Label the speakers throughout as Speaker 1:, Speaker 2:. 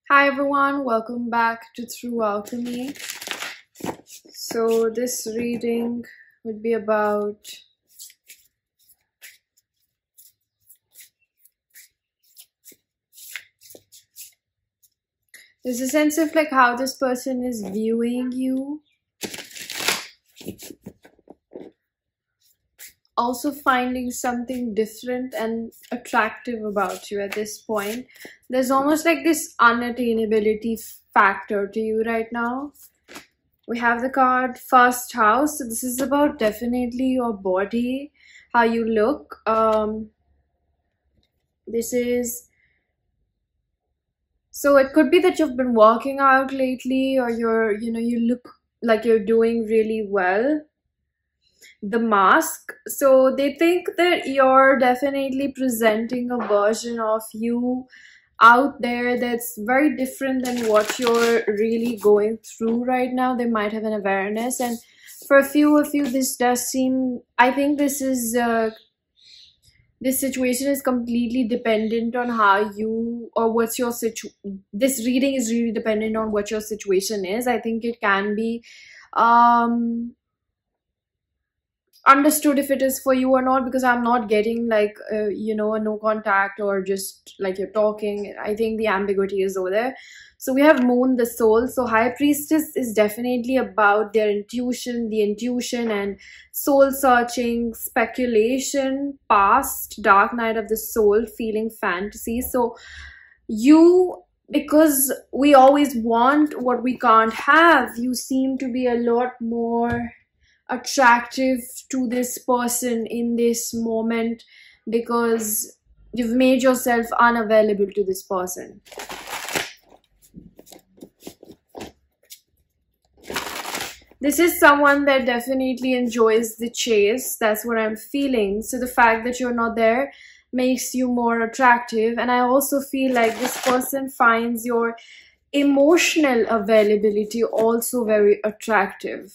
Speaker 1: Hi everyone, welcome back to Through Alchemy. So this reading would be about there's a sense of like how this person is viewing you. Also finding something different and attractive about you at this point. There's almost like this unattainability factor to you right now. We have the card First House. So this is about definitely your body, how you look. This is So it could be that you've been working out lately, or you look like you're doing really well. The Mask. So they think that you're definitely presenting a version of you out there that's very different than what you're really going through right now. They might have an awareness, and for a few of you, this does seem. I think this situation is completely dependent on how you or what's your this reading is really dependent on what your situation is. I think it can be um understood if it is for you or not, because I'm not getting like a no contact or just like you're talking. I think the ambiguity is over there. So we have Moon, the soul. So High Priestess is definitely about their intuition, the intuition and soul searching, speculation, past, dark night of the soul, feeling fantasy. So you, because we always want what we can't have, you seem to be a lot more attractive to this person in this moment because you've made yourself unavailable to this person. This is someone that definitely enjoys the chase. That's what I'm feeling. So the fact that you're not there makes you more attractive. And I also feel like this person finds your emotional availability also very attractive.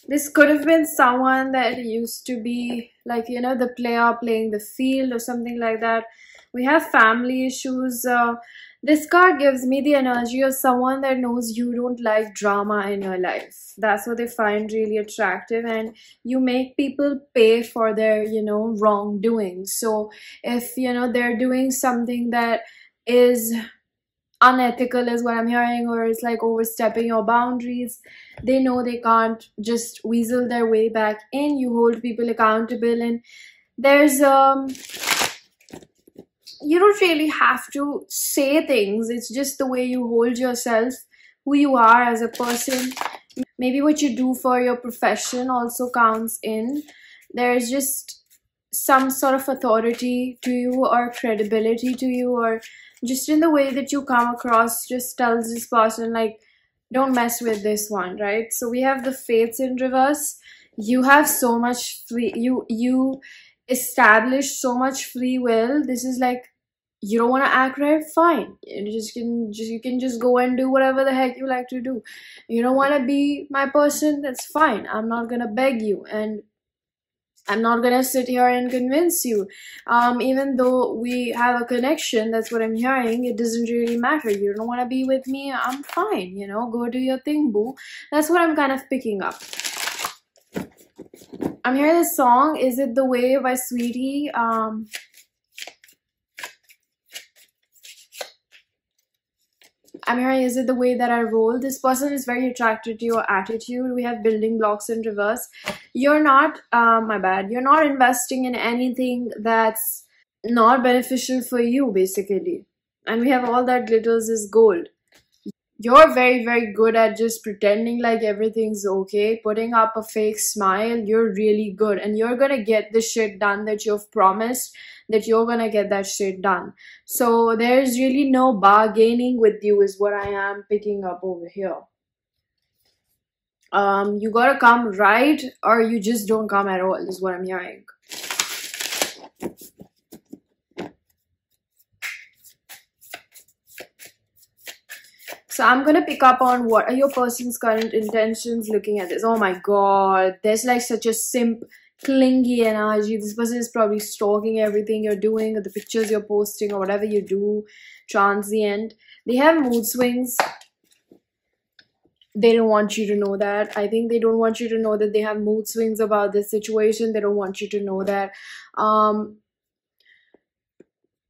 Speaker 1: This could have been someone that used to be like, the player playing the field or something like that. We have family issues. This card gives me the energy of someone that knows you don't like drama in your life. That's what they find really attractive, and you make people pay for their, wrongdoing. So if, they're doing something that is unethical is what I'm hearing, or it's like overstepping your boundaries, they know they can't just weasel their way back in. You hold people accountable, and there's you don't really have to say things. It's just the way you hold yourself, who you are as a person. Maybe what you do for your profession also counts in. There's just some sort of authority to you or credibility to you, or just in the way that you come across just tells this person like, don't mess with this one, right? So we have the Fates in reverse. You have so much free, you establish so much free will. This is like, you don't want to act right, fine, you can just go and do whatever the heck you like to do. You don't want to be my person, that's fine. I'm not gonna beg you, and I'm not gonna sit here and convince you. Even though we have a connection, that's what I'm hearing, it doesn't really matter. You don't want to be with me, I'm fine, go do your thing, boo. That's what I'm kind of picking up. I'm hearing this song, Is It The Way by Sweetie. I'm hearing, is it the way that I roll? This person is very attracted to your attitude. We have building blocks in reverse. You're not, my bad, you're not investing in anything that's not beneficial for you, basically. And we have all that glitters is gold. You're very, very good at just pretending like everything's okay, putting up a fake smile. You're really good, and you're gonna get the shit done that you've promised, that you're gonna get that shit done. So there's really no bargaining with you is what I am picking up over here. You gotta come right, or you just don't come at all is what I'm hearing. So I'm gonna pick up on what are your person's current intentions looking at this. Oh my god, there's like such a simp clingy energy. This person is probably stalking everything you're doing, or the pictures you're posting, or whatever you do. Transient. They have mood swings. They don't want you to know that. I think they don't want you to know that they have mood swings about this situation. They don't want you to know that.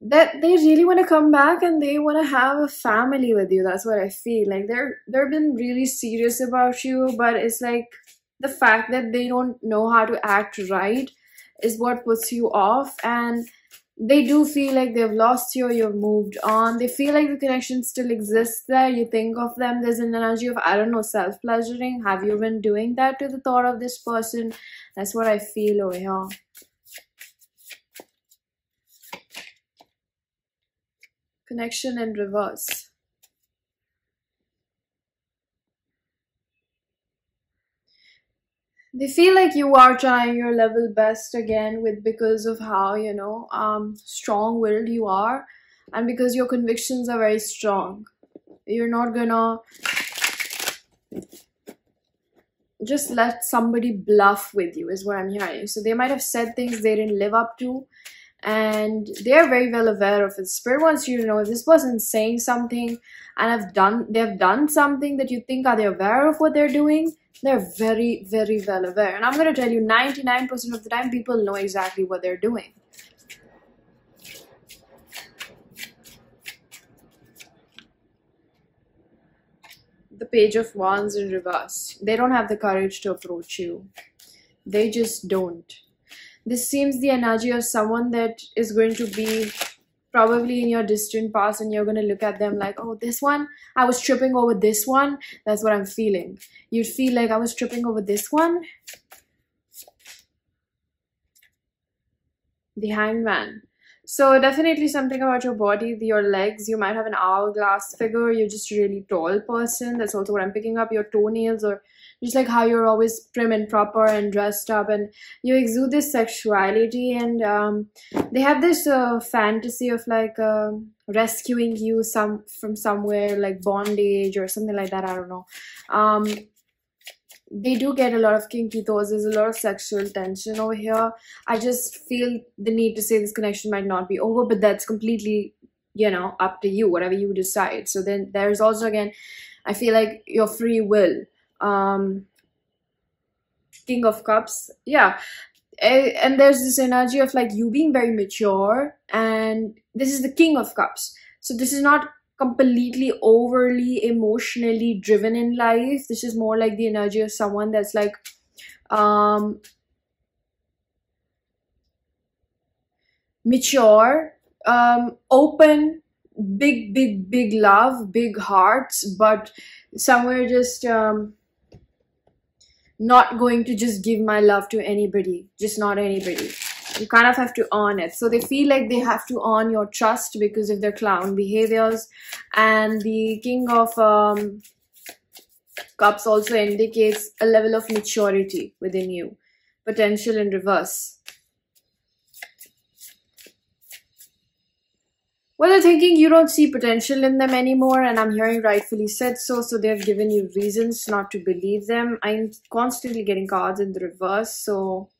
Speaker 1: That they really want to come back and they want to have a family with you. That's what I feel. Like they've been really serious about you, but it's like the fact that they don't know how to act right is what puts you off. And they do feel like they've lost you, you've moved on. They feel like the connection still exists there. You think of them, there's an energy of, I don't know, self-pleasuring. Have you been doing that to the thought of this person? That's what I feel over here. Connection in reverse. They feel like you are trying your level best again with, because of how, you know, strong-willed you are, and because your convictions are very strong. You're not gonna just let somebody bluff with you, is what I'm hearing. So they might have said things they didn't live up to, and they're very well aware of it. Spirit wants you to know, if this person's saying something and they've done something that you think, are they aware of what they're doing? They're very, very well aware. And I'm going to tell you, 99% of the time, people know exactly what they're doing. The Page of Wands in reverse. They don't have the courage to approach you. They just don't. This seems the energy of someone that is going to be probably in your distant past, and you're going to look at them like, oh, this one, I was tripping over this one. That's what I'm feeling. You'd feel like, I was tripping over this one. The Hanged Man. So definitely something about your body, your legs. You might have an hourglass figure. You're just a really tall person. That's also what I'm picking up. Your toenails, or just like how you're always prim and proper and dressed up, and you exude this sexuality. And they have this fantasy of like rescuing you from somewhere, like bondage or something like that. I don't know. They do get a lot of kinky thoughts. There's a lot of sexual tension over here. I just feel the need to say this connection might not be over, but that's completely, you know, up to you, whatever you decide. So then there's also, again, I feel like your free will. King of Cups. Yeah. And there's this energy of like you being very mature, and this is the King of Cups. So this is not completely overly emotionally driven in life. This is more like the energy of someone that's like mature, open, big love, big hearts, but somewhere just not going to just give my love to anybody, just not anybody. You kind of have to earn it. So they feel like they have to earn your trust because of their clown behaviors. And the King of Cups also indicates a level of maturity within you. Potential in reverse. Well, they're thinking you don't see potential in them anymore, and I'm hearing rightfully said so. So they've given you reasons not to believe them. I'm constantly getting cards in the reverse. So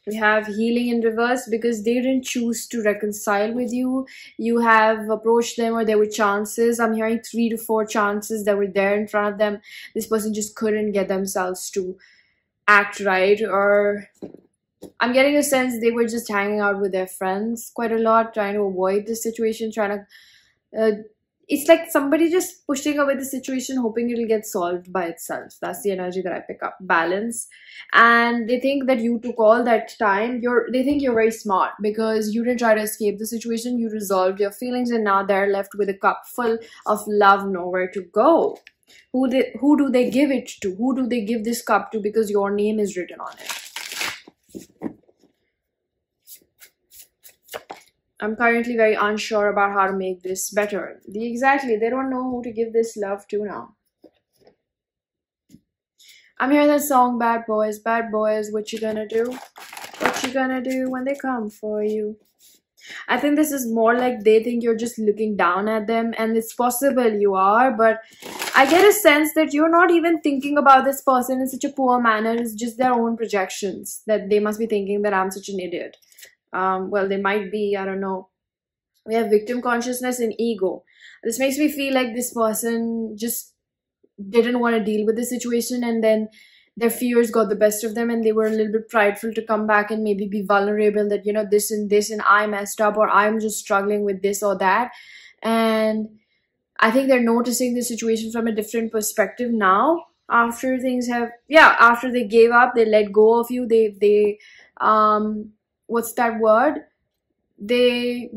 Speaker 1: we have healing in reverse because they didn't choose to reconcile with you. You have approached them, or there were chances. I'm hearing 3 to 4 chances that were there in front of them. This person just couldn't get themselves to act right, or I'm getting a sense they were just hanging out with their friends quite a lot, trying to avoid the situation, trying to it's like somebody just pushing away the situation, hoping it'll get solved by itself. That's the energy that I pick up. Balance. And they think that you took all that time. They think you're very smart because you didn't try to escape the situation. You resolved your feelings, and now they're left with a cup full of love, nowhere to go. Who do they give it to? Who do they give this cup to? Because your name is written on it. I'm currently very unsure about how to make this better. Exactly, they don't know who to give this love to now. I'm hearing that song, Bad Boys, what you gonna do? What you gonna do when they come for you? I think this is more like they think you're just looking down at them, and it's possible you are, but I get a sense that you're not even thinking about this person in such a poor manner. It's just their own projections that they must be thinking that I'm such an idiot. Well, they might be, I don't know. We have victim consciousness and ego. This makes me feel like this person just didn't want to deal with the situation, and then their fears got the best of them, and they were a little bit prideful to come back and maybe be vulnerable that, you know, this and I messed up, or I'm just struggling with this or that. And I think they're noticing the situation from a different perspective now, after things have, yeah, after they gave up, they let go of you, they what's that word, they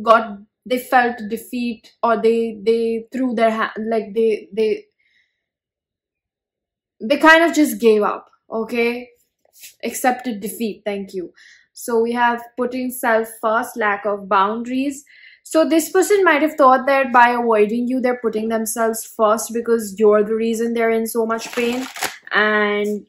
Speaker 1: felt defeat, or they threw their hand, like they kind of just gave up, okay? Accepted defeat, thank you. So we have putting self first, lack of boundaries. So this person might have thought that by avoiding you, they're putting themselves first because you're the reason they're in so much pain. And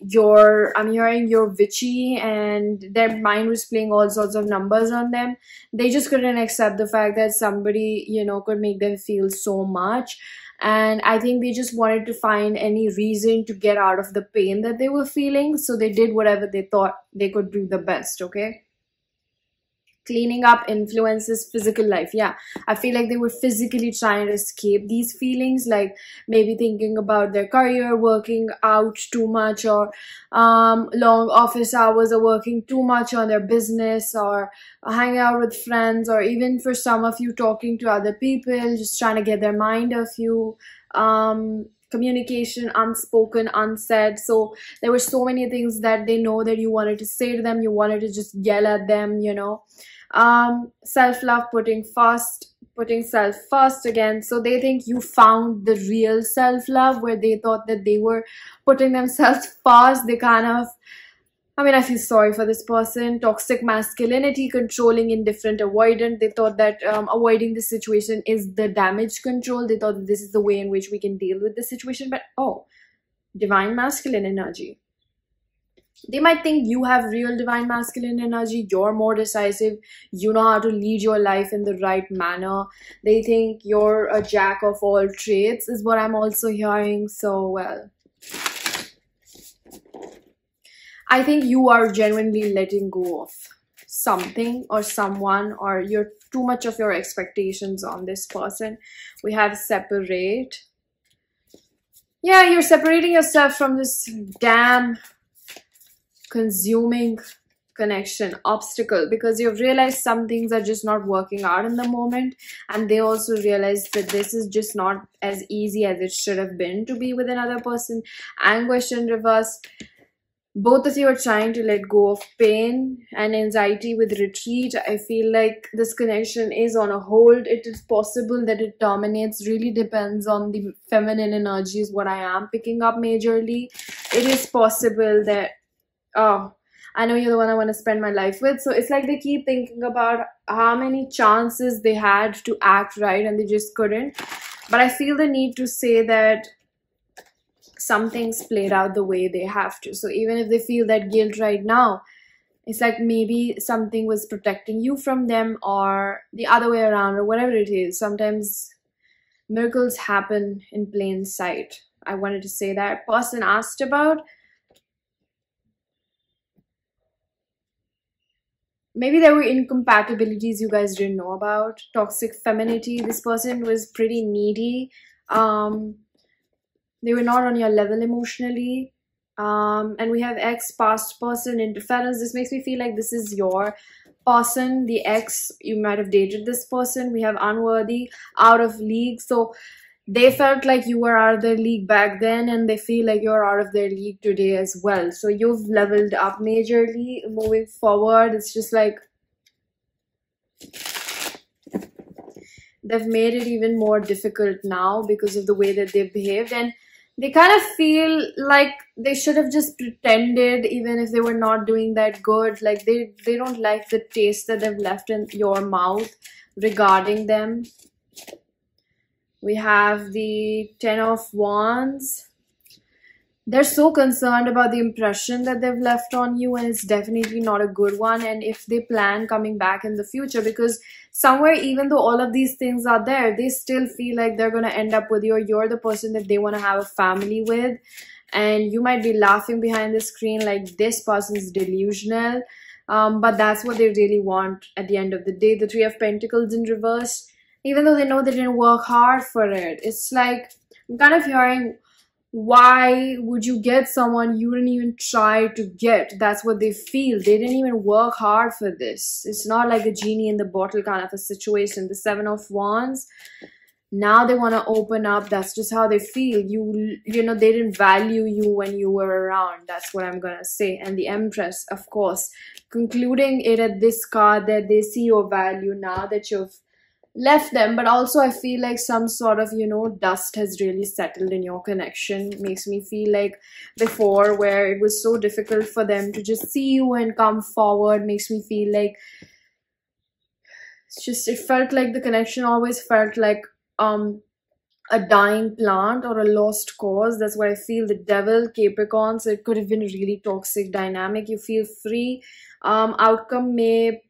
Speaker 1: I'm hearing you're witchy, and their mind was playing all sorts of numbers on them. They just couldn't accept the fact that somebody, you know, could make them feel so much. And I think they just wanted to find any reason to get out of the pain that they were feeling. So they did whatever they thought they could do the best, okay? Cleaning up influences physical life. Yeah, I feel like they were physically trying to escape these feelings, like maybe thinking about their career, working out too much, or long office hours, or working too much on their business, or hanging out with friends, or even for some of you talking to other people, just trying to get their mind off you. Communication, unspoken, unsaid. So there were so many things that they know that you wanted to say to them, you wanted to just yell at them, you know. Self-love, putting self first again. So they think you found the real self-love, where they thought that they were putting themselves first. They kind of, I mean, I feel sorry for this person. Toxic masculinity, controlling, indifferent, avoidant. They thought that avoiding the situation is the damage control. They thought that this is the way in which we can deal with the situation. But oh, divine masculine energy. They might think you have real divine masculine energy. You're more decisive. You know how to lead your life in the right manner. They think you're a jack of all trades, is what I'm also hearing. So, well, I think you are genuinely letting go of something or someone, or you're too much of your expectations on this person. We have separate. Yeah, you're separating yourself from this damn consuming connection obstacle, because you've realized some things are just not working out in the moment, and they also realized that this is just not as easy as it should have been to be with another person. Anguish in reverse. Both of you are trying to let go of pain and anxiety with retreat. I feel like this connection is on a hold. It is possible that it dominates. Really depends on the feminine energies, what I am picking up majorly. It is possible that, oh, I know you're the one I want to spend my life with. So it's like they keep thinking about how many chances they had to act right and they just couldn't. But I feel the need to say that some things played out the way they have to. So even if they feel that guilt right now, it's like maybe something was protecting you from them, or the other way around, or whatever it is. Sometimes miracles happen in plain sight. I wanted to say that. Person asked about, maybe there were incompatibilities you guys didn't know about. Toxic femininity. This person was pretty needy. They were not on your level emotionally. And we have ex, past person, interference. This makes me feel like this is your person. The ex, you might have dated this person. We have unworthy, out of league. So they felt like you were out of their league back then, and they feel like you're out of their league today as well. So you've leveled up majorly. Moving forward, it's just like they've made it even more difficult now because of the way that they've behaved, and they kind of feel like they should have just pretended, even if they were not doing that good. Like they don't like the taste that they've left in your mouth regarding them. We have the Ten of Wands. They're so concerned about the impression that they've left on you, and it's definitely not a good one. And if they plan coming back in the future, because somewhere, even though all of these things are there, they still feel like they're going to end up with you, or you're the person that they want to have a family with. And you might be laughing behind the screen like this person's delusional, but that's what they really want at the end of the day. The Three of Pentacles in reverse, even though they know they didn't work hard for it, it's like I'm kind of hearing, why would you get someone you didn't even try to get? That's what they feel. They didn't even work hard for this. It's not like a genie in the bottle kind of a situation. The Seven of Wands, now they want to open up. That's just how they feel. You know, they didn't value you when you were around. That's what I'm gonna say. And the Empress, of course, concluding it at this card, that they see your value now that you've left them. But also I feel like some sort of, you know, dust has really settled in your connection. It makes me feel like before, where it was so difficult for them to just see you and come forward, makes me feel like it's just, it felt like the connection always felt like a dying plant or a lost cause. That's what I feel. The Devil, Capricorn, so it could have been a really toxic dynamic. You feel free. Outcome may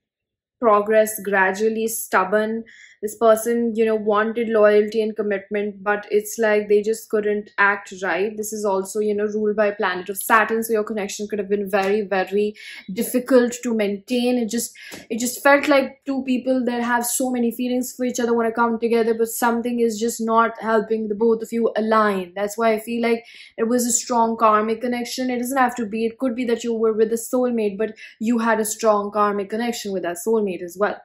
Speaker 1: progress gradually, stubborn. This person, you know, wanted loyalty and commitment, but it's like they just couldn't act right. This is also, you know, ruled by planet of Saturn, so your connection could have been very, very difficult to maintain. It just felt like two people that have so many feelings for each other want to come together, but something is just not helping the both of you align. That's why I feel like it was a strong karmic connection. It doesn't have to be, it could be that you were with a soulmate, but you had a strong karmic connection with that soulmate as well.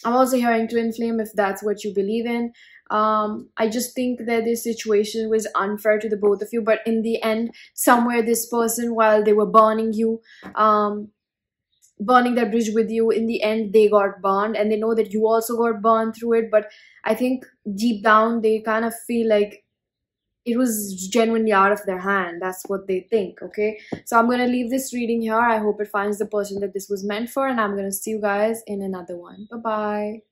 Speaker 1: I'm also hearing twin flame, if that's what you believe in. I just think that this situation was unfair to the both of you, but in the end, somewhere this person, while they were burning you, burning that bridge with you, in the end they got burned, and they know that you also got burned through it. But I think deep down they kind of feel like it was genuinely out of their hand. That's what they think. Okay, so I'm going to leave this reading here. I hope it finds the person that this was meant for, and I'm going to see you guys in another one. Bye bye.